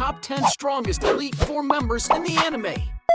top 10 strongest Elite Four members in the anime.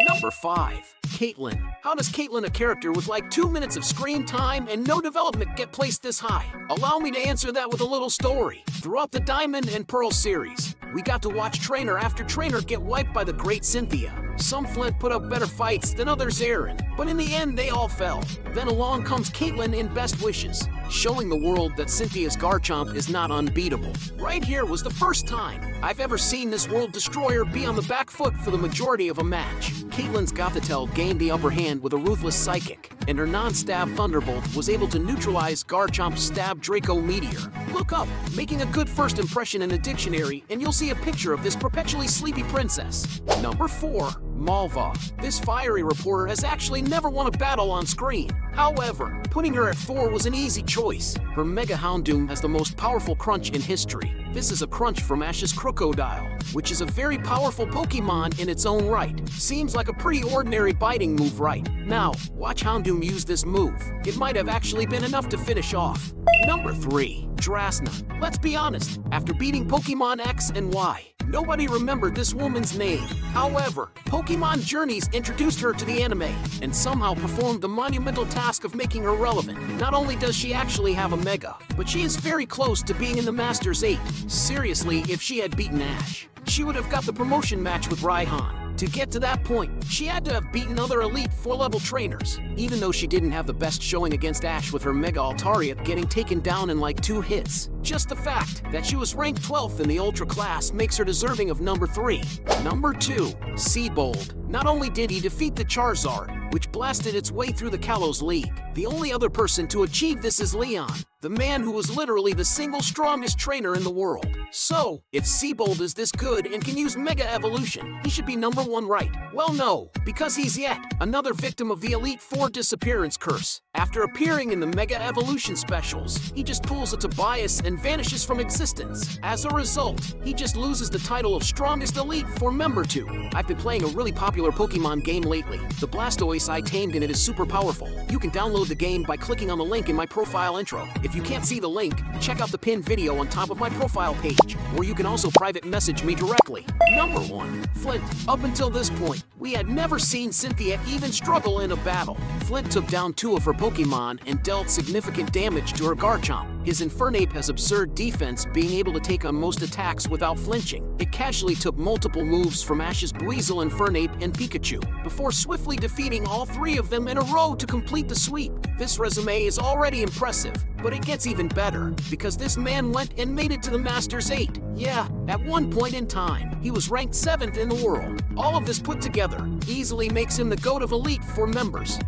Number 5. Caitlyn. How does Caitlyn, a character with like 2 minutes of screen time and no development, get placed this high? Allow me to answer that with a little story. Throughout the Diamond and Pearl series, we got to watch trainer after trainer get wiped by the great Cynthia. Some Flint put up better fights than others Eren, but in the end they all fell. Then along comes Caitlyn in Best Wishes, showing the world that Cynthia's Garchomp is not unbeatable. Right here was the first time I've ever seen this world destroyer be on the back foot for the majority of a match. Caitlyn's Gothitelle gained the upper hand with a ruthless psychic, and her non-stab Thunderbolt was able to neutralize Garchomp's stab Draco Meteor. Look up, making a good first impression in the dictionary, and you'll see a picture of this perpetually sleepy princess. Number 4. Malva. This fiery reporter has actually never won a battle on screen. However, putting her at 4 was an easy choice. Her Mega Houndoom has the most powerful crunch in history. This is a crunch from Ash's Crocodile, which is a very powerful Pokemon in its own right. Seems like a pretty ordinary biting move, right? Now, watch Houndoom use this move. It might have actually been enough to finish off. Number 3. Drasna. Let's be honest, after beating Pokemon X and Y, nobody remembered this woman's name. However, Pokemon Journeys introduced her to the anime and somehow performed the monumental task of making her relevant. Not only does she actually have a Mega, but she is very close to being in the Masters 8. Seriously, if she had beaten Ash, she would have got the promotion match with Raihan. To get to that point, she had to have beaten other Elite 4-level trainers, even though she didn't have the best showing against Ash with her Mega Altaria getting taken down in like 2 hits. Just the fact that she was ranked 12th in the Ultra class makes her deserving of number 3. Number 2. Seabold. Not only did he defeat the Charizard, which blasted its way through the Kalos League, the only other person to achieve this is Leon, the man who was literally the single strongest trainer in the world. So, if Seabold is this good and can use Mega Evolution, he should be number 1, right? Well, no, because he's yet another victim of the Elite Four disappearance curse. After appearing in the Mega Evolution specials, he just pulls a Tobias and vanishes from existence. As a result, he just loses the title of strongest Elite Four member to. I've been playing a really popular Pokemon game lately. The Blastoise I tamed in it is super powerful. You can download the game by clicking on the link in my profile intro. If you can't see the link, check out the pinned video on top of my profile page, where you can also private message me directly. Number 1. Flint. Up until this point, we had never seen Cynthia even struggle in a battle. Flint took down 2 of her Pokemon and dealt significant damage to her Garchomp. His Infernape has absurd defense, being able to take on most attacks without flinching. It casually took multiple moves from Ash's Buizel, Infernape, and Pikachu, before swiftly defeating all 3 of them in a row to complete the sweep. This resume is already impressive, but it gets even better, because this man went and made it to the Masters 8. Yeah, at one point in time, he was ranked 7th in the world. All of this put together easily makes him the GOAT of Elite Four members.